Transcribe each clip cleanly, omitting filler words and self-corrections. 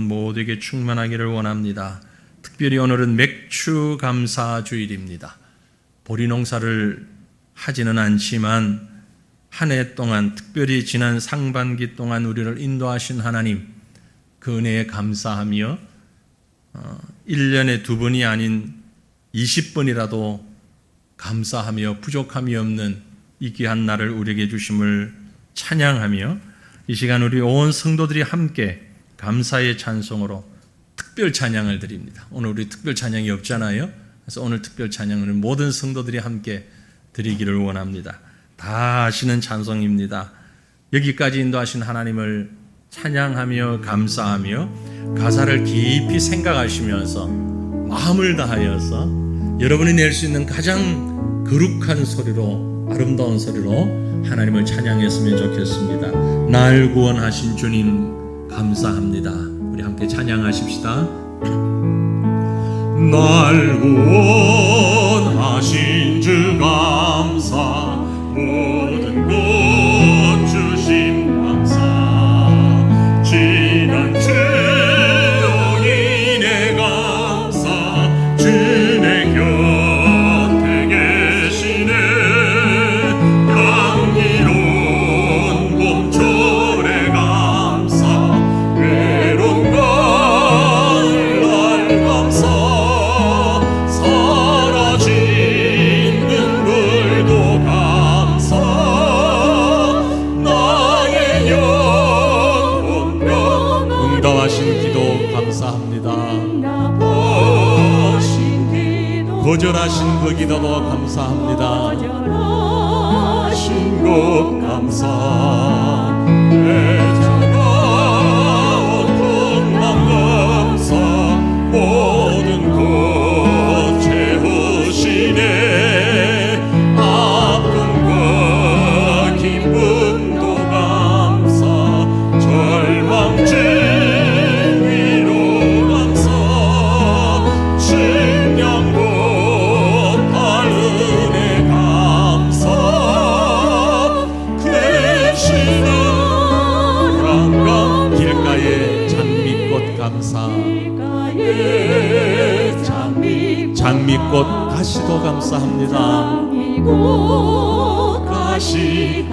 모두에게 충만하기를 원합니다. 특별히 오늘은 맥주 감사 주일입니다. 보리 농사를 하지는 않지만 한 해 동안 특별히 지난 상반기 동안 우리를 인도하신 하나님 그 은혜에 감사하며 1년에 2번이 아닌 20번이라도 감사하며 부족함이 없는 이 귀한 날을 우리에게 주심을 찬양하며 이 시간 우리 온 성도들이 함께 감사의 찬송으로 특별 찬양을 드립니다. 오늘 우리 특별 찬양이 없잖아요. 그래서 오늘 특별 찬양을 모든 성도들이 함께 드리기를 원합니다. 다 아시는 찬송입니다. 여기까지 인도하신 하나님을 찬양하며 감사하며 가사를 깊이 생각하시면서 마음을 다하여서 여러분이 낼 수 있는 가장 거룩한 소리로 아름다운 소리로 하나님을 찬양했으면 좋겠습니다. 날 구원하신 주님 감사합니다. 우리 함께 찬양하십시다. 날 구원하신 주 감사 모든 것 주심 감사 지난 죄인의 감사 주의 곁에 계시네 향기로운 봄철의 감사 외로운 가을 날 감사 사라진 눈물도 감사 나의 영혼 응답하신 기도 감사합니다. 거절하신 그 기도도 감사합니다. 거절하신 것 감사 내 차가운 맘 감사 모든 것 채우시네 아픔과 기쁨도 감사 절망증 위로 감사 측량 못할 은혜 감사 되시는 영광 길가의 장미꽃 감사 장미꽃 가시도 감사합니다.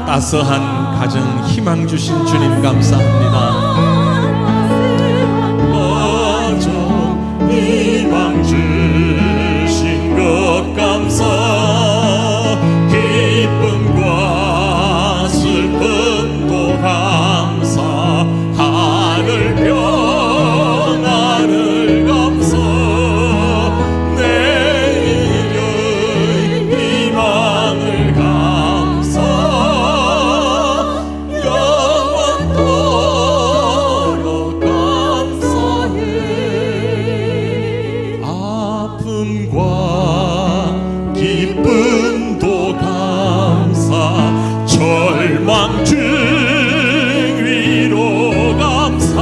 따스한 가정 희망 주신 주님 감사합니다. 가정 희망 주신 것 감사 기쁨과 슬픔도 감사 하늘 평안을 감사 내일의 희망을 감사 영원토록 감사해 아픔과 기쁨도 감사 절망증 위로 감사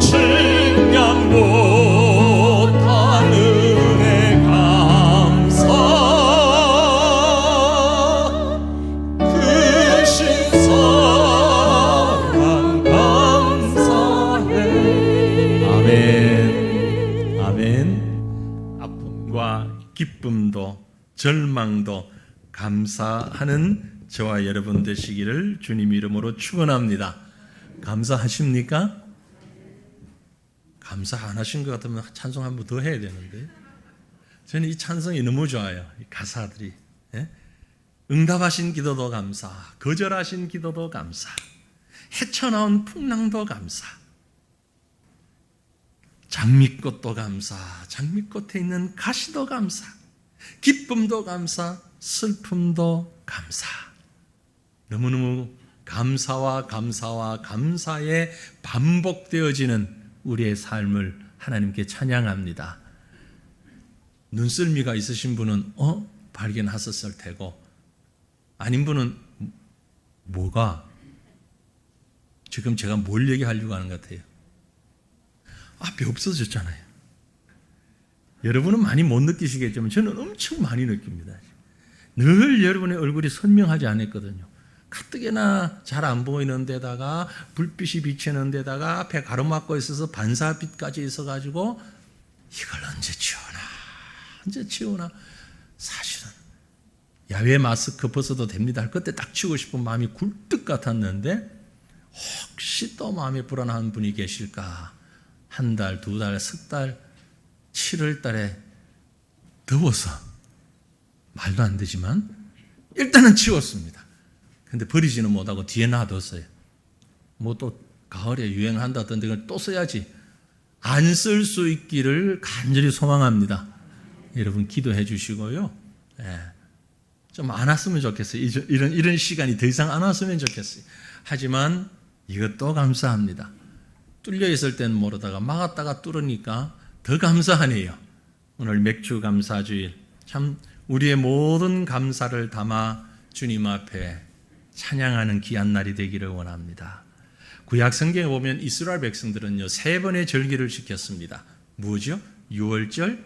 측량 못할 은혜 감사 크신 사랑 감사해 아멘. 아멘. 아픔과 기쁨도 절망도 감사하는 저와 여러분 되시기를 주님 이름으로 축원합니다. 감사하십니까? 감사 안 하신 것 같으면 찬송 한 번 더 해야 되는데 저는 이 찬송이 너무 좋아요. 이 가사들이 응답하신 기도도 감사, 거절하신 기도도 감사, 헤쳐나온 풍랑도 감사, 장미꽃도 감사, 장미꽃에 있는 가시도 감사, 기쁨도 감사, 슬픔도 감사. 너무너무 감사와 감사와 감사에 반복되어지는 우리의 삶을 하나님께 찬양합니다. 눈썰미가 있으신 분은 발견하셨을 테고 아닌 분은 뭐가 지금 제가 뭘 얘기하려고 하는 것 같아요. 앞이 없어졌잖아요. 여러분은 많이 못 느끼시겠지만 저는 엄청 많이 느낍니다. 늘 여러분의 얼굴이 선명하지 않았거든요. 가뜩이나 잘 안 보이는 데다가 불빛이 비치는 데다가 앞에 가로막고 있어서 반사빛까지 있어가지고 이걸 언제 치우나 언제 치우나. 사실은 야외 마스크 벗어도 됩니다. 그때 딱 치우고 싶은 마음이 굴뚝 같았는데 혹시 또 마음이 불안한 분이 계실까. 한 달, 두 달, 석 달, 7월 달에 더워서 말도 안 되지만 일단은 치웠습니다. 근데 버리지는 못하고 뒤에 놔뒀어요. 뭐 또 가을에 유행한다던데 그걸 또 써야지. 안 쓸 수 있기를 간절히 소망합니다. 여러분 기도해 주시고요. 좀 안 왔으면 좋겠어요. 이런 시간이 더 이상 안 왔으면 좋겠어요. 하지만 이것도 감사합니다. 뚫려 있을 때는 모르다가 막았다가 뚫으니까 더 감사하네요. 오늘 맥주 감사주일, 참 우리의 모든 감사를 담아 주님 앞에 찬양하는 귀한 날이 되기를 원합니다. 구약 성경에 보면 이스라엘 백성들은요 3번의 절기를 지켰습니다. 뭐죠? 유월절,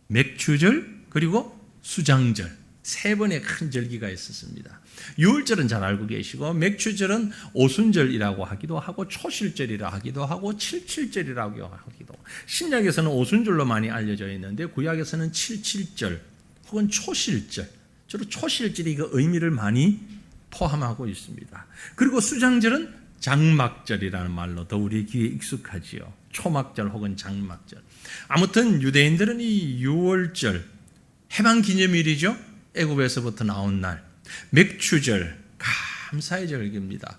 맥주절, 그리고 수장절. 3번의 큰 절기가 있었습니다. 유월절은 잘 알고 계시고 맥주절은 오순절이라고 하기도 하고 초실절이라 하기도 하고 칠칠절이라고 하기도 하고, 신약에서는 오순절로 많이 알려져 있는데 구약에서는 칠칠절 혹은 초실절, 주로 초실절이 그 의미를 많이 포함하고 있습니다. 그리고 수장절은 장막절이라는 말로 더 우리 귀에 익숙하지요. 초막절 혹은 장막절. 아무튼 유대인들은 이 유월절 해방기념일이죠. 애굽에서부터 나온 날. 맥주절 감사의 절기입니다.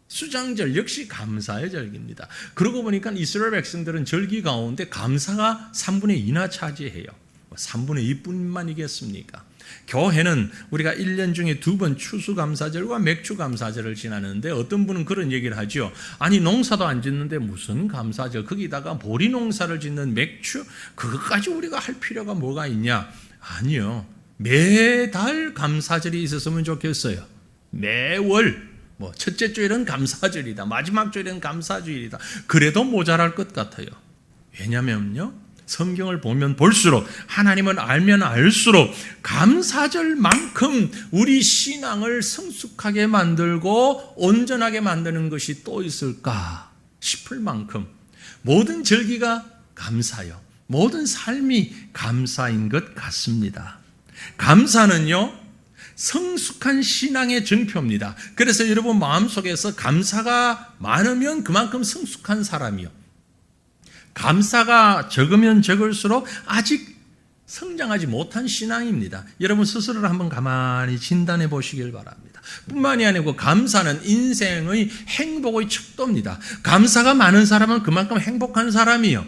수장절 역시 감사의 절기입니다. 그러고 보니까 이스라엘 백성들은 절기 가운데 감사가 3분의 2나 차지해요. 3분의 2뿐만이겠습니까? 교회는 우리가 1년 중에 2번 추수감사절과 맥주감사절을 지나는데 어떤 분은 그런 얘기를 하죠. 아니 농사도 안 짓는데 무슨 감사절, 거기다가 보리농사를 짓는 맥주, 그것까지 우리가 할 필요가 뭐가 있냐. 아니요. 매달 감사절이 있었으면 좋겠어요. 매월. 첫째 주일은 감사절이다. 마지막 주일은 감사주일이다. 그래도 모자랄 것 같아요. 왜냐면요. 성경을 보면 볼수록, 하나님을 알면 알수록 감사절만큼 우리 신앙을 성숙하게 만들고 온전하게 만드는 것이 또 있을까 싶을 만큼 모든 절기가 감사요. 모든 삶이 감사인 것 같습니다. 감사는요, 성숙한 신앙의 증표입니다. 그래서 여러분 마음속에서 감사가 많으면 그만큼 성숙한 사람이요. 감사가 적으면 적을수록 아직 성장하지 못한 신앙입니다. 여러분 스스로를 한번 가만히 진단해 보시길 바랍니다. 뿐만이 아니고 감사는 인생의 행복의 척도입니다. 감사가 많은 사람은 그만큼 행복한 사람이요.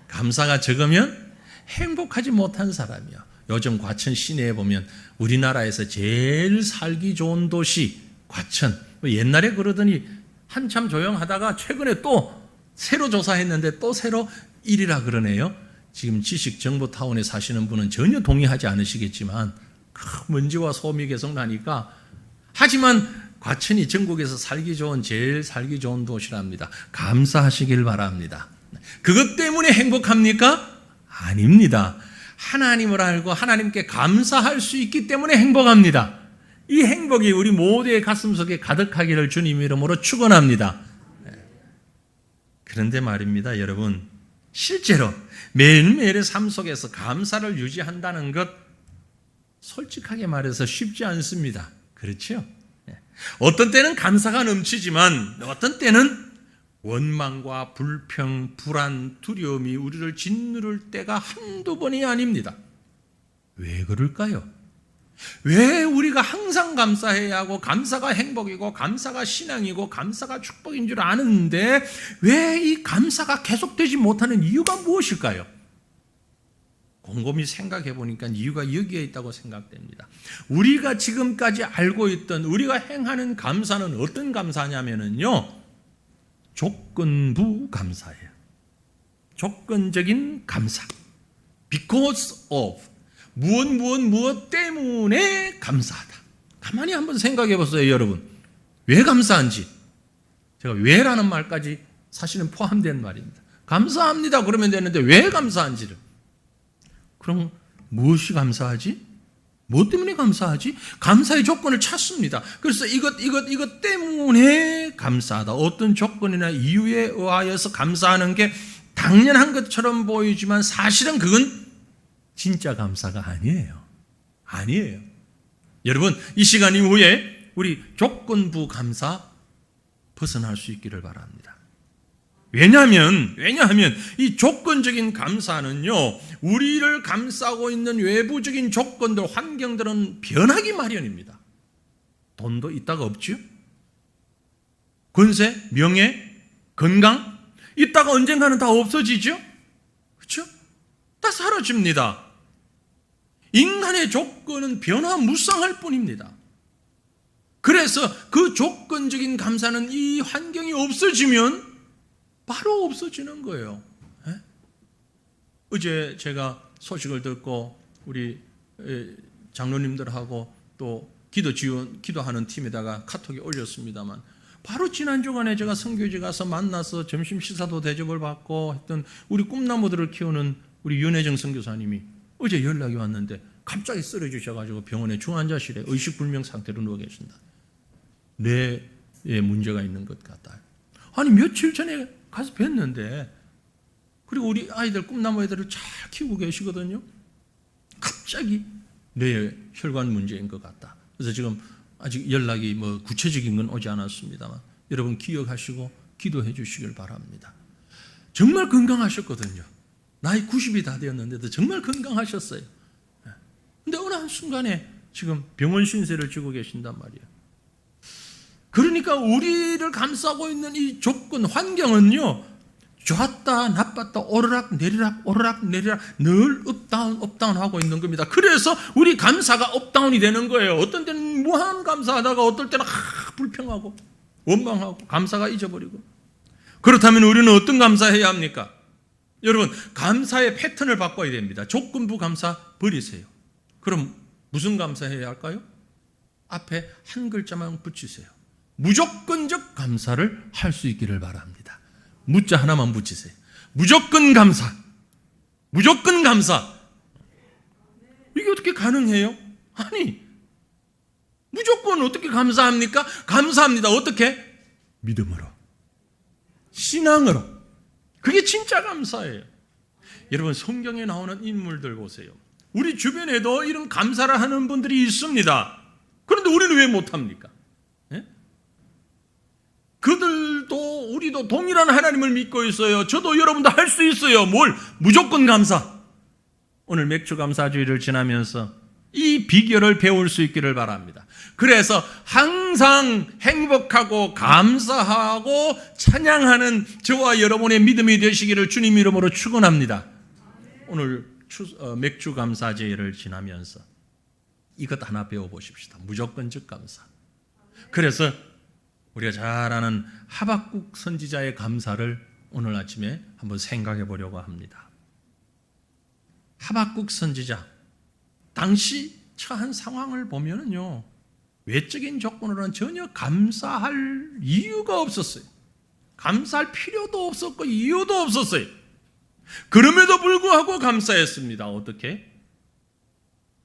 감사가 적으면 행복하지 못한 사람이요. 요즘 과천 시내에 보면 우리나라에서 제일 살기 좋은 도시 과천. 옛날에 그러더니 한참 조용하다가 최근에 또 새로 조사했는데 또 새로 1위라 그러네요. 지금 지식정보타운에 사시는 분은 전혀 동의하지 않으시겠지만 먼지와 소음이 계속 나니까, 하지만 과천이 전국에서 제일 살기 좋은 도시랍니다. 감사하시길 바랍니다. 그것 때문에 행복합니까? 아닙니다. 하나님을 알고 하나님께 감사할 수 있기 때문에 행복합니다. 이 행복이 우리 모두의 가슴속에 가득하기를 주님 이름으로 축원합니다. 그런데 말입니다, 여러분. 실제로 매일매일의 삶 속에서 감사를 유지한다는 것, 솔직하게 말해서 쉽지 않습니다. 그렇죠? 어떤 때는 감사가 넘치지만 어떤 때는 원망과 불평, 불안, 두려움이 우리를 짓누를 때가 한두 번이 아닙니다. 왜 그럴까요? 왜 우리가 항상 감사해야 하고 감사가 행복이고 감사가 신앙이고 감사가 축복인 줄 아는데 왜 이 감사가 계속되지 못하는 이유가 무엇일까요? 곰곰이 생각해 보니까 이유가 여기에 있다고 생각됩니다. 우리가 지금까지 알고 있던, 우리가 행하는 감사는 어떤 감사냐면요, 조건부 감사예요. 조건적인 감사. Because of. 무엇 때문에 감사하다. 가만히 한번 생각해 보세요, 여러분. 왜 감사한지. 제가 왜라는 말까지 사실은 포함된 말입니다. 감사합니다 그러면 되는데 왜 감사한지를. 그럼 무엇이 감사하지? 뭐 때문에 감사하지? 감사의 조건을 찾습니다. 그래서 이것 때문에 감사하다. 어떤 조건이나 이유에 의하여서 감사하는 게 당연한 것처럼 보이지만 사실은 그건 진짜 감사가 아니에요. 아니에요. 여러분, 이 시간 이후에 우리 조건부 감사 벗어날 수 있기를 바랍니다. 왜냐하면 이 조건적인 감사는요, 우리를 감싸고 있는 외부적인 조건들, 환경들은 변하기 마련입니다. 돈도 있다가 없죠? 권세, 명예, 건강 있다가 언젠가는 다 없어지죠? 그렇죠? 다 사라집니다. 인간의 조건은 변화무쌍할 뿐입니다. 그래서 그 조건적인 감사는 이 환경이 없어지면 바로 없어지는 거예요. 어제 제가 소식을 듣고 우리 장로님들하고 또 기도하는 팀에다가 카톡에 올렸습니다만, 바로 지난 주간에 제가 선교지 가서 만나서 점심 식사도 대접을 받고 했던 우리 꿈나무들을 키우는 우리 윤혜정 선교사님이 어제 연락이 왔는데 갑자기 쓰러지셔가지고 병원의 중환자실에 의식불명 상태로 누워 계신다. 뇌에 문제가 있는 것 같다. 아니 며칠 전에 가서 뵀는데, 그리고 우리 아이들 꿈나무 애들을 잘 키우고 계시거든요. 갑자기 뇌 혈관 문제인 것 같다. 그래서 지금 아직 연락이 뭐 구체적인 건 오지 않았습니다만 여러분 기억하시고 기도해 주시길 바랍니다. 정말 건강하셨거든요. 나이 90이 다 되었는데도 정말 건강하셨어요. 근데 어느 한순간에 지금 병원 신세를 지고 계신단 말이에요. 그러니까 우리를 감싸고 있는 이 조건, 환경은요, 좋았다 나빴다 오르락 내리락 늘 업다운 하고 있는 겁니다. 그래서 우리 감사가 업다운이 되는 거예요. 어떤 때는 무한 감사하다가 어떨 때는 불평하고 원망하고 감사가 잊어버리고. 그렇다면 우리는 어떤 감사해야 합니까? 여러분, 감사의 패턴을 바꿔야 됩니다. 조건부 감사 버리세요. 그럼 무슨 감사해야 할까요? 앞에 한 글자만 붙이세요. 무조건적 감사를 할 수 있기를 바랍니다. 무자 하나만 붙이세요. 무조건 감사. 무조건 감사. 이게 어떻게 가능해요? 아니, 무조건 어떻게 감사합니까? 감사합니다. 어떻게? 믿음으로. 신앙으로. 그게 진짜 감사예요. 여러분, 성경에 나오는 인물들 보세요. 우리 주변에도 이런 감사를 하는 분들이 있습니다. 그런데 우리는 왜 못합니까? 그들도 우리도 동일한 하나님을 믿고 있어요. 저도 여러분도 할 수 있어요. 뭘? 무조건 감사. 오늘 맥주 감사주의를 지나면서 이 비결을 배울 수 있기를 바랍니다. 그래서 항상 행복하고 감사하고 찬양하는 저와 여러분의 믿음이 되시기를 주님 이름으로 축원합니다. 오늘 맥주 감사제를 지나면서 이것 하나 배워보십시다. 무조건적 감사. 그래서 우리가 잘 아는 하박국 선지자의 감사를 오늘 아침에 한번 생각해 보려고 합니다. 하박국 선지자, 당시 처한 상황을 보면요, 외적인 조건으로는 전혀 감사할 이유가 없었어요. 감사할 필요도 없었고 이유도 없었어요. 그럼에도 불구하고 감사했습니다. 어떻게?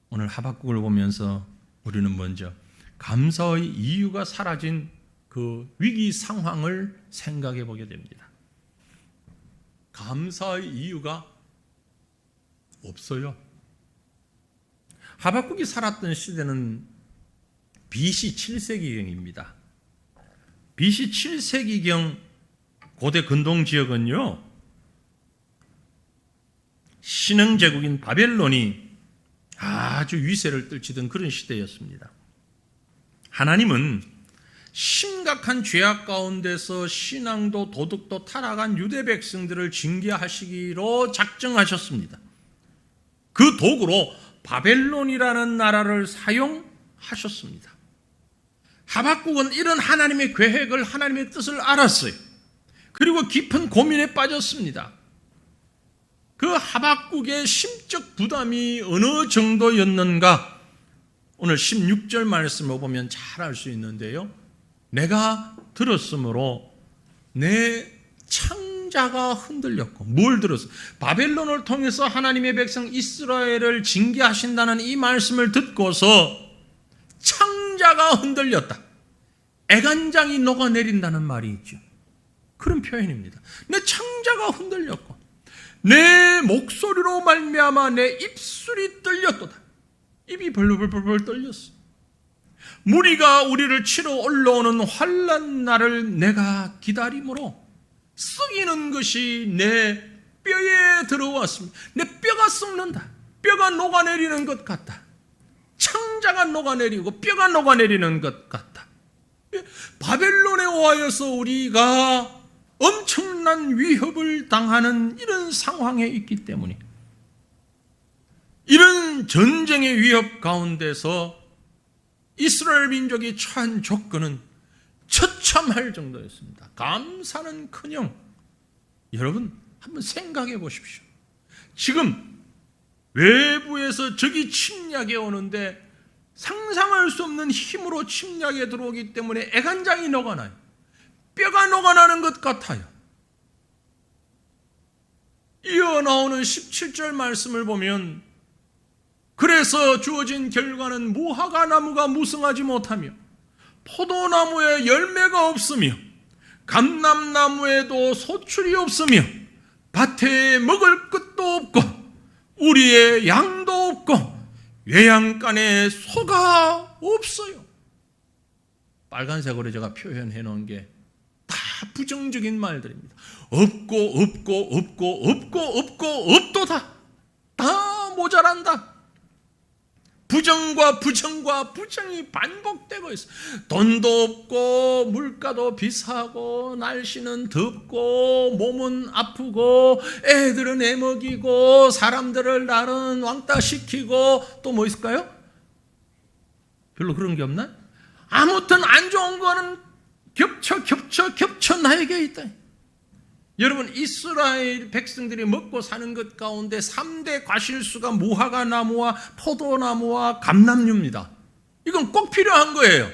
오늘 하박국을 보면서 우리는 먼저 감사의 이유가 사라진 그 위기 상황을 생각해 보게 됩니다. 감사의 이유가 없어요. 하박국이 살았던 시대는 BC 7세기경입니다. BC 7세기경 고대 근동 지역은요, 신흥제국인 바벨론이 아주 위세를 떨치던 그런 시대였습니다. 하나님은 심각한 죄악 가운데서 신앙도 도덕도 타락한 유대 백성들을 징계하시기로 작정하셨습니다. 그 도구로 바벨론이라는 나라를 사용하셨습니다. 하박국은 이런 하나님의 계획을, 하나님의 뜻을 알았어요. 그리고 깊은 고민에 빠졌습니다. 그 하박국의 심적 부담이 어느 정도였는가? 오늘 16절 말씀을 보면 잘 알 수 있는데요. 내가 들었으므로 내 창자가 흔들렸고, 뭘 들었어? 바벨론을 통해서 하나님의 백성 이스라엘을 징계하신다는 이 말씀을 듣고서 창자가 흔들렸다. 애간장이 녹아내린다는 말이 있죠. 그런 표현입니다. 내 창자가 흔들렸고 내 목소리로 말미암아 내 입술이 떨렸도다. 입이 벌벌벌벌 떨렸어. 무리가 우리를 치러 올라오는 환난 날을 내가 기다림으로 썩이는 것이 내 뼈에 들어왔습니다. 내 뼈가 썩는다. 뼈가 녹아내리는 것 같다. 창자가 녹아내리고 뼈가 녹아내리는 것 같다. 바벨론에 와여서 우리가 엄청난 위협을 당하는 이런 상황에 있기 때문에, 이런 전쟁의 위협 가운데서 이스라엘 민족이 처한 조건은 처참할 정도였습니다. 감사는커녕 여러분 한번 생각해 보십시오. 지금 외부에서 적이 침략해 오는데 상상할 수 없는 힘으로 침략에 들어오기 때문에 애간장이 녹아나요. 뼈가 녹아나는 것 같아요. 이어 나오는 17절 말씀을 보면, 그래서 주어진 결과는 무화과 나무가 무성하지 못하며 포도나무에 열매가 없으며 감람나무에도 소출이 없으며 밭에 먹을 것도 없고 우리의 양도 없고 외양간에 소가 없어요. 빨간색으로 제가 표현해 놓은 게 다 부정적인 말들입니다. 없고 없도다. 다 모자란다. 부정과 부정이 반복되고 있어. 돈도 없고 물가도 비싸고 날씨는 덥고 몸은 아프고 애들은 애먹이고 사람들을 나는 왕따시키고 또 뭐 있을까요? 별로 그런 게 없나? 아무튼 안 좋은 거는 겹쳐 나에게 있다. 여러분, 이스라엘 백성들이 먹고 사는 것 가운데 3대 과실수가 무화과 나무와 포도나무와 감람류입니다. 이건 꼭 필요한 거예요.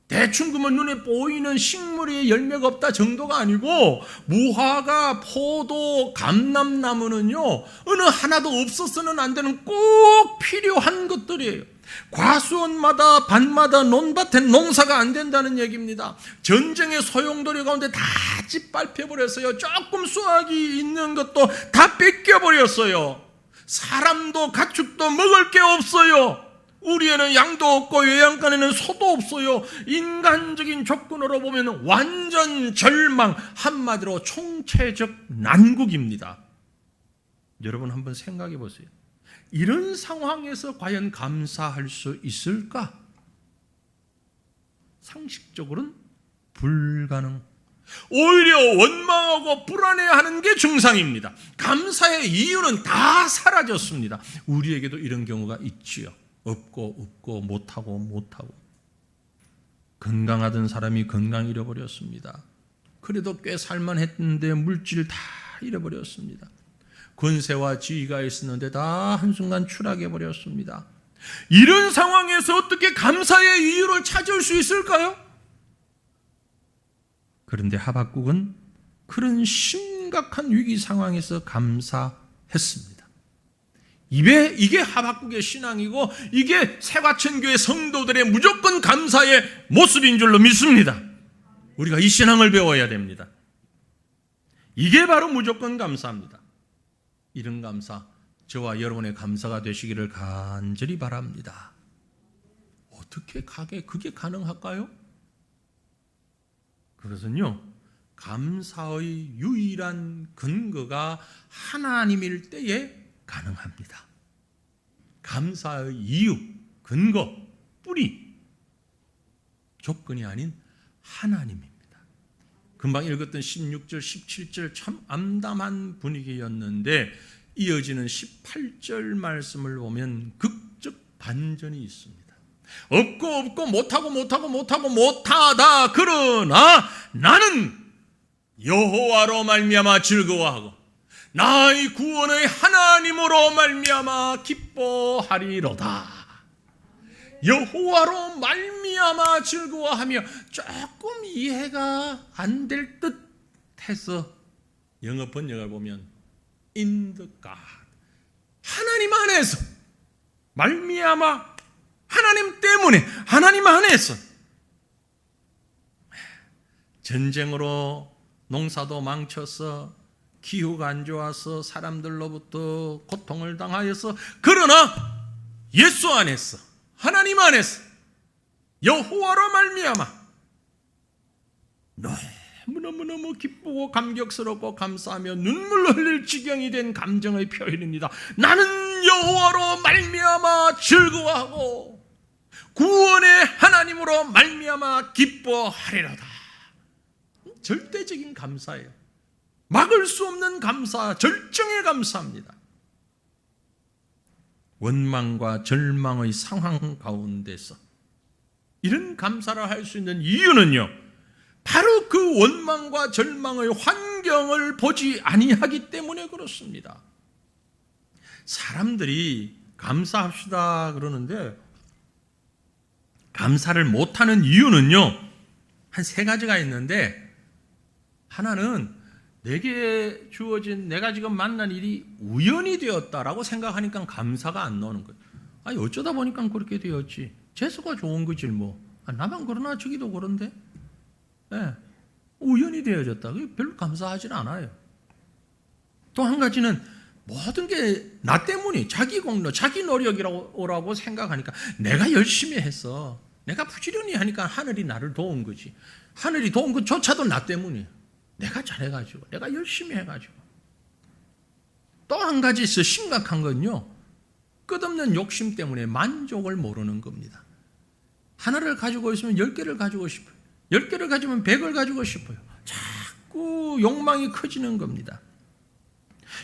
대충 그만 눈에 보이는 식물이 열매가 없다 정도가 아니고, 무화과, 포도, 감람나무는요 어느 하나도 없어서는 안 되는 꼭 필요한 것들이에요. 과수원마다 밭마다 논밭에 농사가 안 된다는 얘기입니다. 전쟁의 소용돌이 가운데 다 짓밟혀버렸어요. 조금 수확이 있는 것도 다 뺏겨버렸어요. 사람도 가축도 먹을 게 없어요. 우리에는 양도 없고 외양간에는 소도 없어요. 인간적인 조건으로 보면 완전 절망, 한마디로 총체적 난국입니다. 여러분 한번 생각해 보세요. 이런 상황에서 과연 감사할 수 있을까? 상식적으로는 불가능. 오히려 원망하고 불안해하는 게 정상입니다. 감사의 이유는 다 사라졌습니다. 우리에게도 이런 경우가 있지요. 없고 못하고 건강하던 사람이 건강 잃어버렸습니다. 그래도 꽤 살만했는데 물질 다 잃어버렸습니다. 권세와 지위가 있었는데 다 한순간 추락해버렸습니다. 이런 상황에서 어떻게 감사의 이유를 찾을 수 있을까요? 그런데 하박국은 그런 심각한 위기 상황에서 감사했습니다. 이게 하박국의 신앙이고 이게 새과천교회 성도들의 무조건 감사의 모습인 줄로 믿습니다. 우리가 이 신앙을 배워야 됩니다. 이게 바로 무조건 감사입니다. 이런 감사, 저와 여러분의 감사가 되시기를 간절히 바랍니다. 어떻게 그게 가능할까요? 그것은요, 감사의 유일한 근거가 하나님일 때에 가능합니다. 감사의 이유, 근거, 뿌리, 조건이 아닌 하나님입니다. 금방 읽었던 16절, 17절 참 암담한 분위기였는데 이어지는 18절 말씀을 보면 극적 반전이 있습니다. 없고 못하다. 그러나 나는 여호와로 말미암아 즐거워하고 나의 구원의 하나님으로 말미암아 기뻐하리로다. 여호와로 말미암아 즐거워하며, 조금 이해가 안 될 듯 해서 영어 번역을 보면 in the God, 하나님 안에서 말미암아, 하나님 때문에, 하나님 안에서. 전쟁으로 농사도 망쳐서 기후가 안 좋아서 사람들로부터 고통을 당하여서, 그러나 예수 안에서, 하나님 안에서 여호와로 말미암아 너무너무너무 기쁘고 감격스럽고 감사하며 눈물 흘릴 지경이 된 감정의 표현입니다. 나는 여호와로 말미암아 즐거워하고 구원의 하나님으로 말미암아 기뻐하리로다. 절대적인 감사예요. 막을 수 없는 감사, 절정의 감사입니다. 원망과 절망의 상황 가운데서 이런 감사를 할 수 있는 이유는요, 바로 그 원망과 절망의 환경을 보지 아니하기 때문에 그렇습니다. 사람들이 감사합시다 그러는데 감사를 못하는 이유는요, 한 3가지가 있는데, 하나는 내게 주어진, 내가 지금 만난 일이 우연이 되었다라고 생각하니까 감사가 안 나오는 거예요. 아니 어쩌다 보니까 그렇게 되었지, 재수가 좋은 거지 뭐. 나만 그러나 저기도 그런데. 네, 우연이 되어졌다. 별로 감사하지 않아요. 또 한 가지는 모든 게 나 때문이, 자기 공로, 자기 노력이라고 생각하니까, 내가 열심히 해서, 내가 부지런히 하니까 하늘이 나를 도운 거지. 하늘이 도운 것조차도 나 때문이에요. 내가 잘해가지고, 내가 열심히 해가지고. 또 한 가지 있어, 심각한 건요, 끝없는 욕심 때문에 만족을 모르는 겁니다. 하나를 가지고 있으면 10개를 가지고 싶어요. 10개를 가지면 100을 가지고 싶어요. 자꾸 욕망이 커지는 겁니다.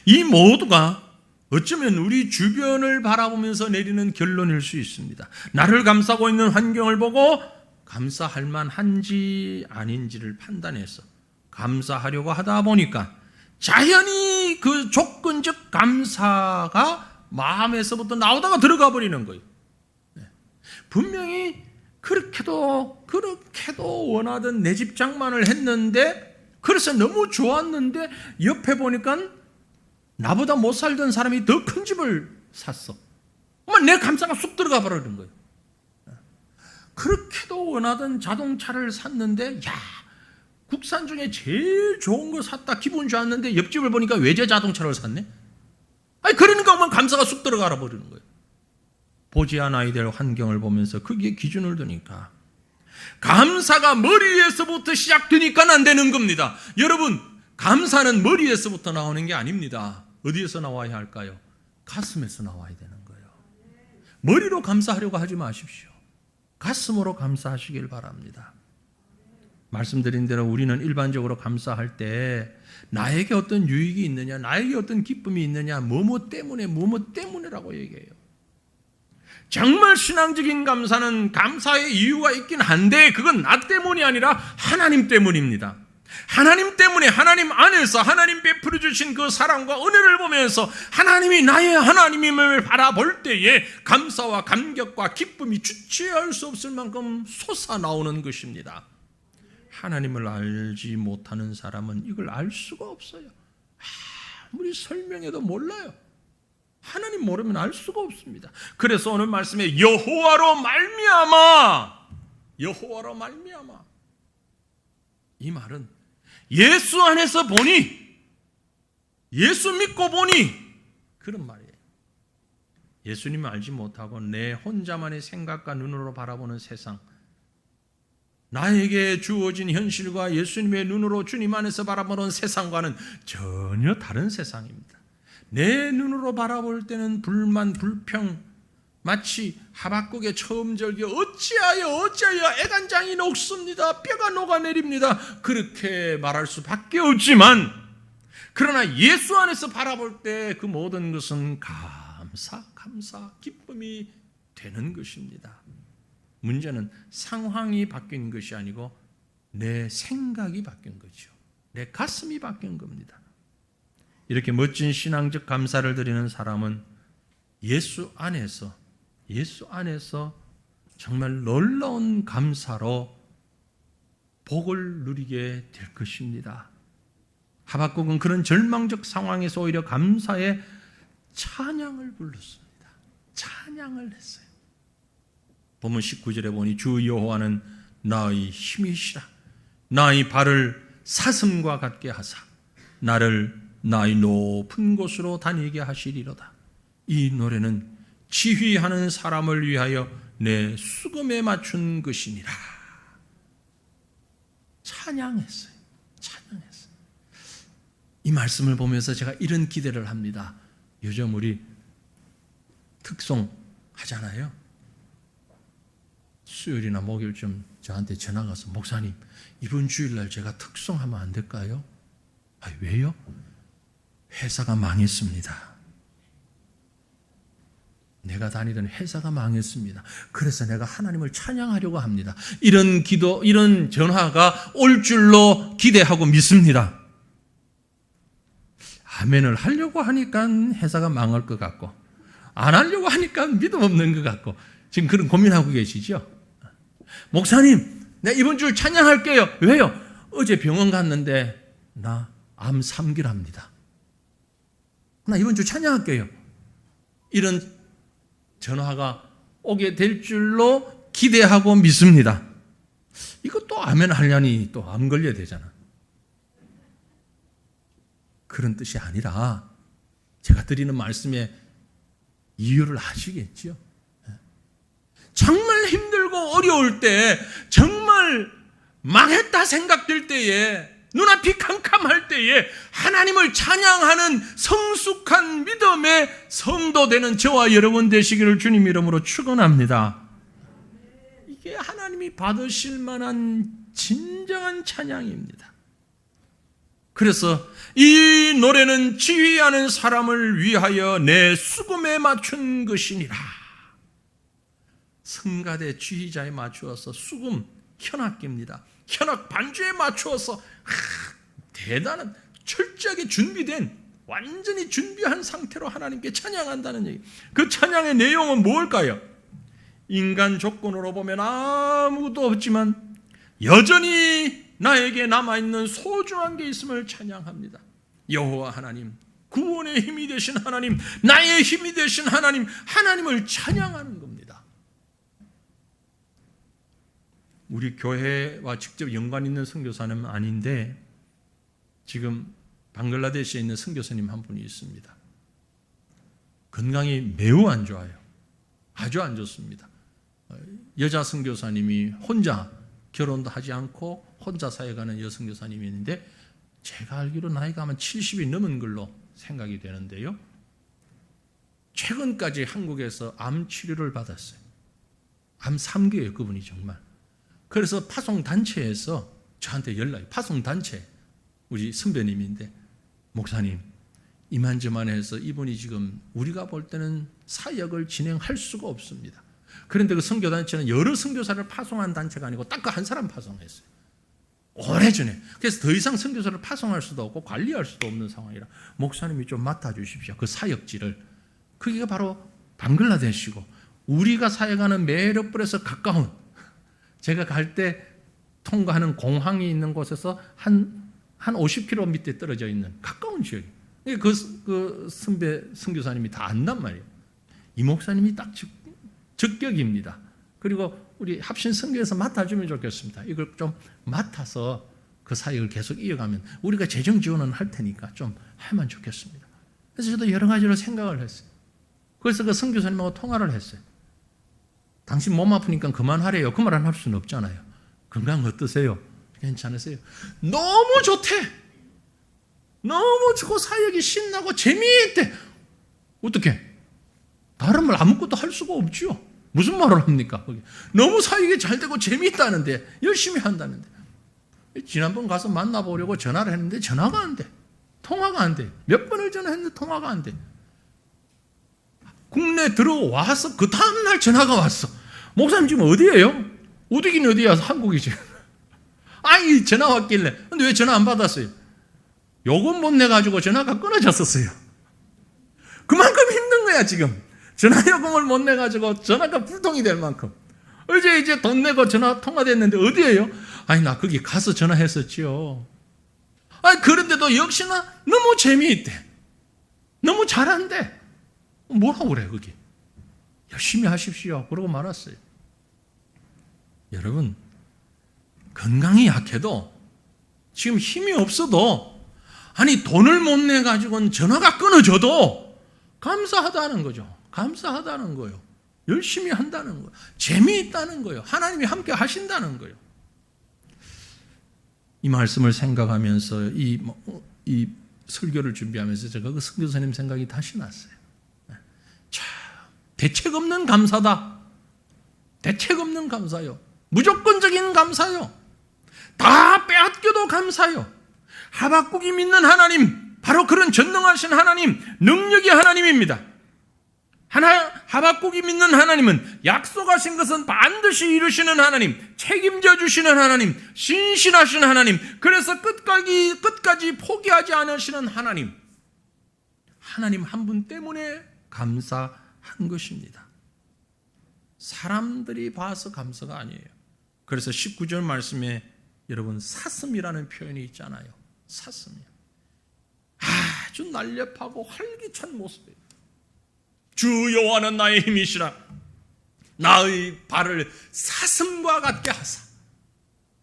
이 모두가 어쩌면 우리 주변을 바라보면서 내리는 결론일 수 있습니다. 나를 감싸고 있는 환경을 보고 감사할 만한지 아닌지를 판단해서 감사하려고 하다 보니까 자연히 그 조건적 감사가 마음에서부터 나오다가 들어가 버리는 거예요. 분명히 그렇게도 원하던 내 집 장만을 했는데, 그래서 너무 좋았는데 옆에 보니까 나보다 못 살던 사람이 더 큰 집을 샀어. 내 감사가 쑥 들어가 버리는 거예요. 그렇게도 원하던 자동차를 샀는데, 야, 국산 중에 제일 좋은 거 샀다, 기분 좋았는데 옆집을 보니까 외제 자동차를 샀네. 아니 그러니까 감사가 쑥 들어가 버리는 거예요. 보지 않아야 될 환경을 보면서 거기에 기준을 두니까 감사가 머리에서부터 시작되니까 안 되는 겁니다. 여러분, 감사는 머리에서부터 나오는 게 아닙니다. 어디에서 나와야 할까요? 가슴에서 나와야 되는 거예요. 머리로 감사하려고 하지 마십시오. 가슴으로 감사하시길 바랍니다. 말씀드린 대로 우리는 일반적으로 감사할 때 나에게 어떤 유익이 있느냐, 나에게 어떤 기쁨이 있느냐, 뭐뭐 때문에라고 얘기해요. 정말 신앙적인 감사는 감사의 이유가 있긴 한데, 그건 나 때문이 아니라 하나님 때문입니다. 하나님 때문에, 하나님 안에서 하나님 베풀어 주신 그 사랑과 은혜를 보면서 하나님이 나의 하나님임을 바라볼 때에 감사와 감격과 기쁨이 주체할 수 없을 만큼 솟아나오는 것입니다. 하나님을 알지 못하는 사람은 이걸 알 수가 없어요. 아무리 설명해도 몰라요. 하나님 모르면 알 수가 없습니다. 그래서 오늘 말씀에 여호와로 말미암아, 이 말은 예수 안에서 보니, 예수 믿고 보니, 그런 말이에요. 예수님을 알지 못하고 내 혼자만의 생각과 눈으로 바라보는 세상, 나에게 주어진 현실과 예수님의 눈으로 주님 안에서 바라보는 세상과는 전혀 다른 세상입니다. 내 눈으로 바라볼 때는 불만, 불평, 마치 하박국의 처음 절기 어찌하여 애간장이 녹습니다, 뼈가 녹아내립니다, 그렇게 말할 수밖에 없지만, 그러나 예수 안에서 바라볼 때 그 모든 것은 감사, 기쁨이 되는 것입니다. 문제는 상황이 바뀐 것이 아니고 내 생각이 바뀐 거죠. 내 가슴이 바뀐 겁니다. 이렇게 멋진 신앙적 감사를 드리는 사람은 예수 안에서 정말 놀라운 감사로 복을 누리게 될 것입니다. 하박국은 그런 절망적 상황에서 오히려 감사의 찬양을 불렀습니다. 찬양을 했어요. 본문 19절에 보니 주 여호와는 나의 힘이시라. 나의 발을 사슴과 같게 하사 나를 나의 높은 곳으로 다니게 하시리로다. 이 노래는 지휘하는 사람을 위하여 내 수금에 맞춘 것이니라. 찬양했어요. 찬양했어요. 이 말씀을 보면서 제가 이런 기대를 합니다. 요즘 우리 특송 하잖아요. 수요일이나 목요일쯤 저한테 전화가 와서 목사님 이번 주일날 제가 특송하면 안 될까요? 왜요? 회사가 망했습니다. 내가 다니던 회사가 망했습니다. 그래서 내가 하나님을 찬양하려고 합니다. 이런 기도, 이런 전화가 올 줄로 기대하고 믿습니다. 아멘을 하려고 하니까 회사가 망할 것 같고 안 하려고 하니까 믿음 없는 것 같고 지금 그런 고민하고 계시죠? 목사님, 내가 이번 주 찬양할게요. 왜요? 어제 병원 갔는데 나 암 3기랍니다. 나 이번 주 찬양할게요. 이런 전화가 오게 될 줄로 기대하고 믿습니다. 이것도 아멘 하려니 또 암 걸려야 되잖아. 그런 뜻이 아니라 제가 드리는 말씀에 이유를 아시겠죠? 정말 힘들고 어려울 때, 정말 망했다 생각될 때에, 눈앞이 캄캄할 때에 하나님을 찬양하는 성숙한 믿음의 성도 되는 저와 여러분 되시기를 주님 이름으로 축원합니다. 이게 하나님이 받으실 만한 진정한 찬양입니다. 그래서 이 노래는 지휘하는 사람을 위하여 내 수금에 맞춘 것이니라. 성가대 지휘자에 맞추어서 수금, 현악기입니다. 현악 반주에 맞추어서 대단한 철저하게 준비된 완전히 준비한 상태로 하나님께 찬양한다는 얘기. 그 찬양의 내용은 뭘까요? 인간 조건으로 보면 아무것도 없지만 여전히 나에게 남아있는 소중한 게 있음을 찬양합니다. 여호와 하나님, 구원의 힘이 되신 하나님, 나의 힘이 되신 하나님, 하나님을 찬양하는 겁니다. 우리 교회와 직접 연관 있는 선교사는 아닌데 지금 방글라데시에 있는 선교사님 한 분이 있습니다. 건강이 매우 안 좋아요. 아주 안 좋습니다. 여자 선교사님이 혼자 결혼도 하지 않고 혼자 사역하는 여선교사님이 있는데 제가 알기로 나이가 아마 70이 넘은 걸로 생각이 되는데요. 최근까지 한국에서 암 치료를 받았어요. 암 3기예요, 그분이 정말. 그래서 파송단체에서 저한테 연락이, 파송단체, 우리 선배님인데, 목사님, 이만저만해서 이분이 지금 우리가 볼 때는 사역을 진행할 수가 없습니다. 그런데 그 선교단체는 여러 선교사를 파송한 단체가 아니고 딱 그 한 사람 파송했어요. 오래전에. 그래서 더 이상 선교사를 파송할 수도 없고 관리할 수도 없는 상황이라 목사님이 좀 맡아주십시오. 그 사역지를. 그게 바로 방글라데시고 우리가 사역하는 메르불에서 가까운, 제가 갈 때 통과하는 공항이 있는 곳에서 한 50km 밑에 떨어져 있는 가까운 지역. 그 선교사님이 다 안단 말이에요. 이 목사님이 딱 적격입니다. 그리고 우리 합신 선교에서 맡아주면 좋겠습니다. 이걸 좀 맡아서 그 사역을 계속 이어가면 우리가 재정 지원은 할 테니까 좀 하면 좋겠습니다. 그래서 저도 여러 가지로 생각을 했어요. 그래서 그 선교사님하고 통화를 했어요. 당신 몸 아프니까 그만하래요. 그 말 안 할 수는 없잖아요. 건강 어떠세요? 괜찮으세요? 너무 좋대. 너무 좋고 사역이 신나고 재미있대. 어떻게? 다른 말 아무것도 할 수가 없죠. 무슨 말을 합니까? 거기. 너무 사역이 잘 되고 재미있다는데, 열심히 한다는데. 지난번 가서 만나보려고 전화를 했는데 전화가 안 돼. 통화가 안 돼. 몇 번을 전화했는데 통화가 안 돼. 국내 들어와서 그 다음날 전화가 왔어. 목사님 지금 어디예요? 어디긴 어디야? 한국이지. 아니, 전화 왔길래. 근데 왜 전화 안 받았어요? 요금 못 내가지고 전화가 끊어졌었어요. 그만큼 힘든 거야, 지금. 전화요금을 못 내가지고 전화가 불통이 될 만큼. 이제 돈 내고 전화 통화됐는데 어디예요? 아니, 나 거기 가서 전화했었지요. 그런데도 역시나 너무 재미있대. 너무 잘한대. 뭐라고 그래, 그게? 열심히 하십시오. 그러고 말았어요. 여러분, 건강이 약해도 지금 힘이 없어도 돈을 못 내가지고는 전화가 끊어져도 감사하다는 거죠. 감사하다는 거예요. 열심히 한다는 거예요. 재미있다는 거예요. 하나님이 함께 하신다는 거예요. 이 말씀을 생각하면서 이 설교를 준비하면서 제가 그 선교사님 생각이 다시 났어요. 참, 대책 없는 감사다. 대책 없는 감사요. 무조건적인 감사요. 다 빼앗겨도 감사요. 하박국이 믿는 하나님, 바로 그런 전능하신 하나님, 능력의 하나님입니다. 하박국이 믿는 하나님은 약속하신 것은 반드시 이루시는 하나님, 책임져 주시는 하나님, 신실하신 하나님, 그래서 끝까지 포기하지 않으시는 하나님, 하나님 한 분 때문에 감사한 것입니다. 사람들이 봐서 감사가 아니에요. 그래서 19절 말씀에 여러분 사슴이라는 표현이 있잖아요. 사슴이요. 아주 날렵하고 활기찬 모습이에요. 주 여호와는 나의 힘이시라. 나의 발을 사슴과 같게 하사.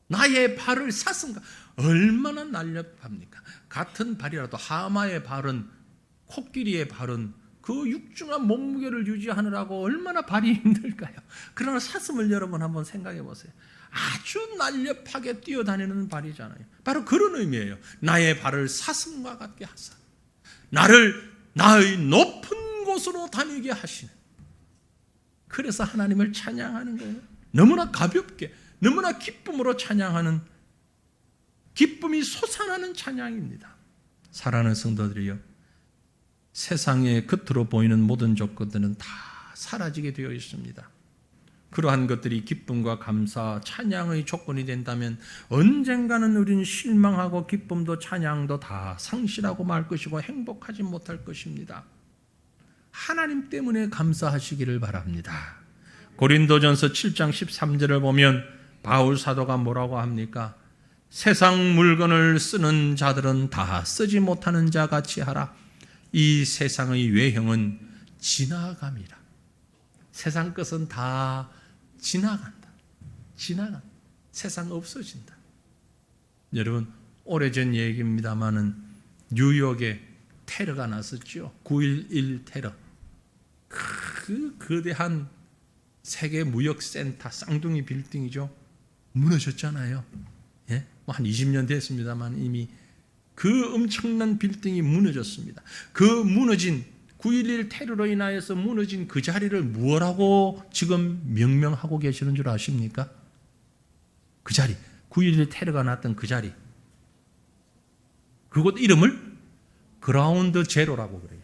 나의 발을 사슴과. 얼마나 날렵합니까? 같은 발이라도 하마의 발은, 코끼리의 발은 그 육중한 몸무게를 유지하느라고 얼마나 발이 힘들까요? 그러나 사슴을 여러분 한번 생각해 보세요. 아주 날렵하게 뛰어다니는 발이잖아요. 바로 그런 의미예요. 나의 발을 사슴과 같게 하사. 나를 나의 높은 곳으로 다니게 하시는. 그래서 하나님을 찬양하는 거예요. 너무나 가볍게, 너무나 기쁨으로 찬양하는, 기쁨이 솟아나는 찬양입니다. 사랑하는 성도들이요, 세상의 겉으로 보이는 모든 조건들은 다 사라지게 되어 있습니다. 그러한 것들이 기쁨과 감사, 찬양의 조건이 된다면 언젠가는 우리는 실망하고 기쁨도 찬양도 다 상실하고 말 것이고 행복하지 못할 것입니다. 하나님 때문에 감사하시기를 바랍니다. 고린도전서 7장 13절을 보면 바울 사도가 뭐라고 합니까? 세상 물건을 쓰는 자들은 다 쓰지 못하는 자 같이 하라. 이 세상의 외형은 지나감이라. 세상 것은 다 지나간다. 세상 없어진다. 여러분, 오래전 얘기입니다마는 뉴욕에 테러가 났었죠. 9.11 테러. 그 거대한 세계 무역센터 쌍둥이 빌딩이죠. 무너졌잖아요. 예? 한 20년 됐습니다만 이미 그 엄청난 빌딩이 무너졌습니다. 그 무너진 9.11 테러로 인하여서 무너진 그 자리를 무엇라고 지금 명명하고 계시는 줄 아십니까? 그 자리, 9.11 테러가 났던 그 자리. 그곳 이름을 그라운드 제로라고 그래요.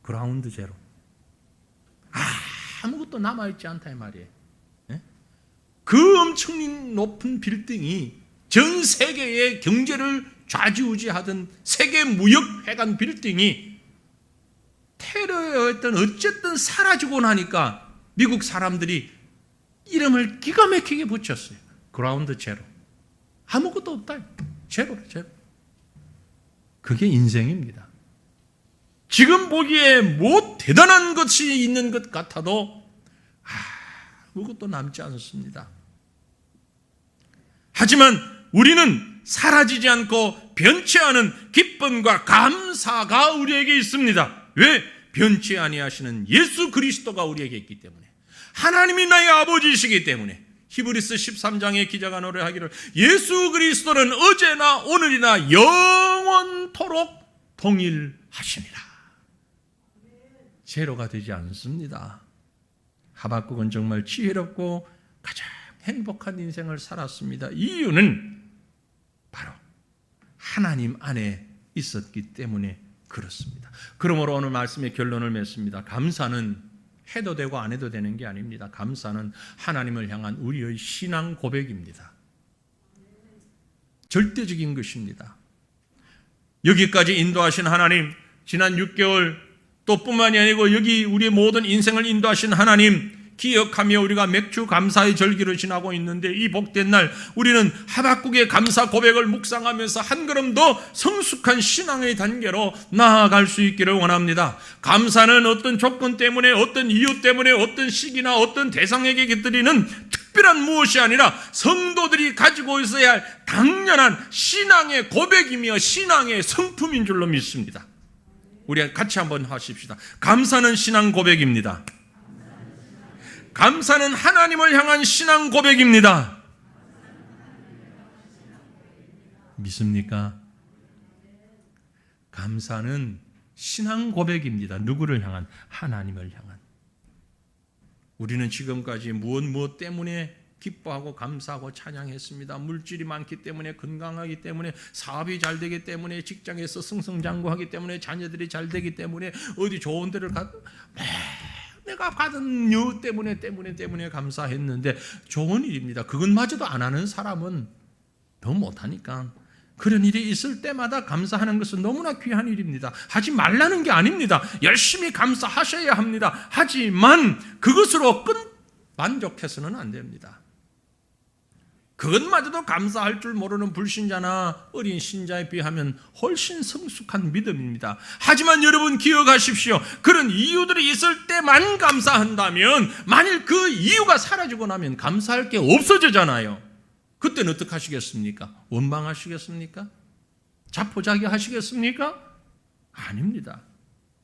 그라운드 제로. 아무것도 남아있지 않다 이 말이에요. 예? 그 엄청 높은 빌딩이 전 세계의 경제를 좌지우지하던 세계 무역회관 빌딩이 테러였던 어쨌든 사라지고 나니까 미국 사람들이 이름을 기가 막히게 붙였어요. 그라운드 제로. 아무것도 없다. 제로. 그게 인생입니다. 지금 보기에 뭐 대단한 것이 있는 것 같아도 아무것도 남지 않습니다. 하지만 우리는 사라지지 않고 변치 않은 기쁨과 감사가 우리에게 있습니다. 왜? 변치 아니하시는 예수 그리스도가 우리에게 있기 때문에, 하나님이 나의 아버지이시기 때문에. 히브리서 13장의 기자가 노래하기를 예수 그리스도는 어제나 오늘이나 영원토록 동일하시니라. 제로가 되지 않습니다. 하박국은 정말 지혜롭고 가장 행복한 인생을 살았습니다. 이유는 바로 하나님 안에 있었기 때문에 그렇습니다. 그러므로 오늘 말씀의 결론을 맺습니다. 감사는 해도 되고 안 해도 되는 게 아닙니다. 감사는 하나님을 향한 우리의 신앙 고백입니다. 절대적인 것입니다. 여기까지 인도하신 하나님, 지난 6개월 또 뿐만이 아니고 여기 우리의 모든 인생을 인도하신 하나님, 기억하며 우리가 맥주 감사의 절기를 지나고 있는데, 이 복된 날 우리는 하박국의 감사 고백을 묵상하면서 한 걸음 더 성숙한 신앙의 단계로 나아갈 수 있기를 원합니다. 감사는 어떤 조건 때문에, 어떤 이유 때문에, 어떤 시기나 어떤 대상에게 드리는 특별한 무엇이 아니라 성도들이 가지고 있어야 할 당연한 신앙의 고백이며 신앙의 성품인 줄로 믿습니다. 우리 같이 한번 하십시다. 감사는 신앙 고백입니다. 감사는 하나님을 향한 신앙 고백입니다. 믿습니까? 감사는 신앙 고백입니다. 누구를 향한? 하나님을 향한. 우리는 지금까지 무엇 때문에 기뻐하고 감사하고 찬양했습니다. 물질이 많기 때문에, 건강하기 때문에, 사업이 잘 되기 때문에, 직장에서 승승장구하기 때문에, 자녀들이 잘 되기 때문에, 어디 좋은 데를 가도 내가 받은 유 때문에 감사했는데, 좋은 일입니다. 그것마저도 안 하는 사람은 더 못하니까. 그런 일이 있을 때마다 감사하는 것은 너무나 귀한 일입니다. 하지 말라는 게 아닙니다. 열심히 감사하셔야 합니다. 하지만 그것으로 만족해서는 안 됩니다. 그것마저도 감사할 줄 모르는 불신자나 어린 신자에 비하면 훨씬 성숙한 믿음입니다. 하지만 여러분 기억하십시오. 그런 이유들이 있을 때만 감사한다면, 만일 그 이유가 사라지고 나면 감사할 게 없어지잖아요. 그때는 어떻게 하시겠습니까? 원망하시겠습니까? 자포자기 하시겠습니까? 아닙니다.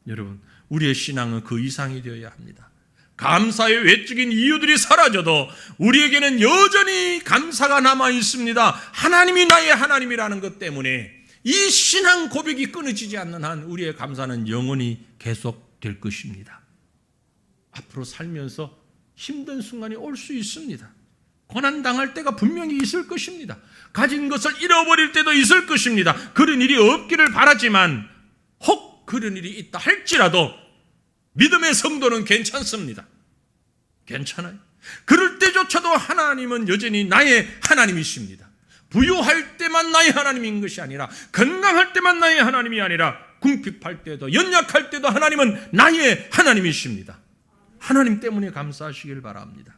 여러분, 우리의 신앙은 그 이상이 되어야 합니다. 감사의 외적인 이유들이 사라져도 우리에게는 여전히 감사가 남아 있습니다. 하나님이 나의 하나님이라는 것 때문에 이 신앙 고백이 끊어지지 않는 한 우리의 감사는 영원히 계속될 것입니다. 앞으로 살면서 힘든 순간이 올 수 있습니다. 고난당할 때가 분명히 있을 것입니다. 가진 것을 잃어버릴 때도 있을 것입니다. 그런 일이 없기를 바라지만, 혹 그런 일이 있다 할지라도 믿음의 성도는 괜찮습니다. 괜찮아요. 그럴 때조차도 하나님은 여전히 나의 하나님이십니다. 부유할 때만 나의 하나님인 것이 아니라, 건강할 때만 나의 하나님이 아니라, 궁핍할 때도 연약할 때도 하나님은 나의 하나님이십니다. 하나님 때문에 감사하시길 바랍니다.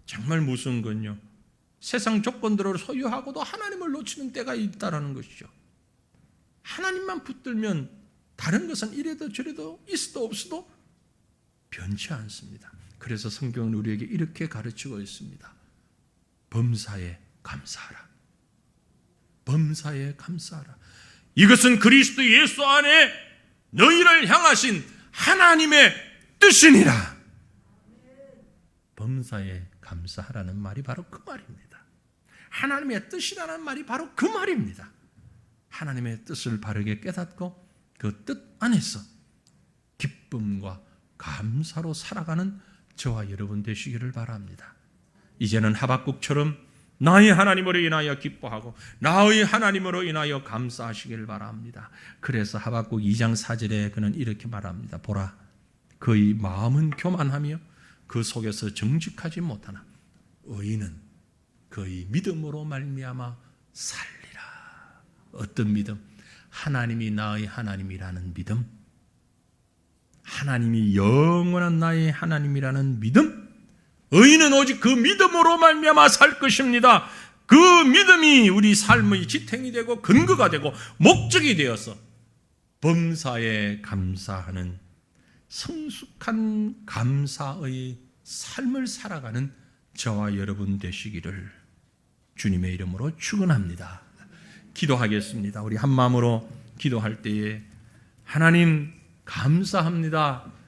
정말 무서운 건요, 세상 조건들을 소유하고도 하나님을 놓치는 때가 있다라는 것이죠. 하나님만 붙들면 다른 것은 이래도 저래도 있어도 없어도 변치 않습니다. 그래서 성경은 우리에게 이렇게 가르치고 있습니다. 범사에 감사하라. 범사에 감사하라. 이것은 그리스도 예수 안에 너희를 향하신 하나님의 뜻이니라. 범사에 감사하라는 말이 바로 그 말입니다. 하나님의 뜻이라는 말이 바로 그 말입니다. 하나님의 뜻을 바르게 깨닫고 그 뜻 안에서 기쁨과 감사로 살아가는 저와 여러분 되시기를 바랍니다. 이제는 하박국처럼 나의 하나님으로 인하여 기뻐하고 나의 하나님으로 인하여 감사하시길 바랍니다. 그래서 하박국 2장 4절에 그는 이렇게 말합니다. 보라, 그의 마음은 교만하며 그 속에서 정직하지 못하나 의인은 그의 믿음으로 말미암아 살리라. 어떤 믿음? 하나님이 나의 하나님이라는 믿음, 하나님이 영원한 나의 하나님이라는 믿음, 의인은 오직 그 믿음으로 말미암아 살 것입니다. 그 믿음이 우리 삶의 지탱이 되고 근거가 되고 목적이 되어서 범사에 감사하는 성숙한 감사의 삶을 살아가는 저와 여러분 되시기를 주님의 이름으로 축원합니다. 기도하겠습니다. 우리 한 마음으로 기도할 때에 하나님 감사합니다.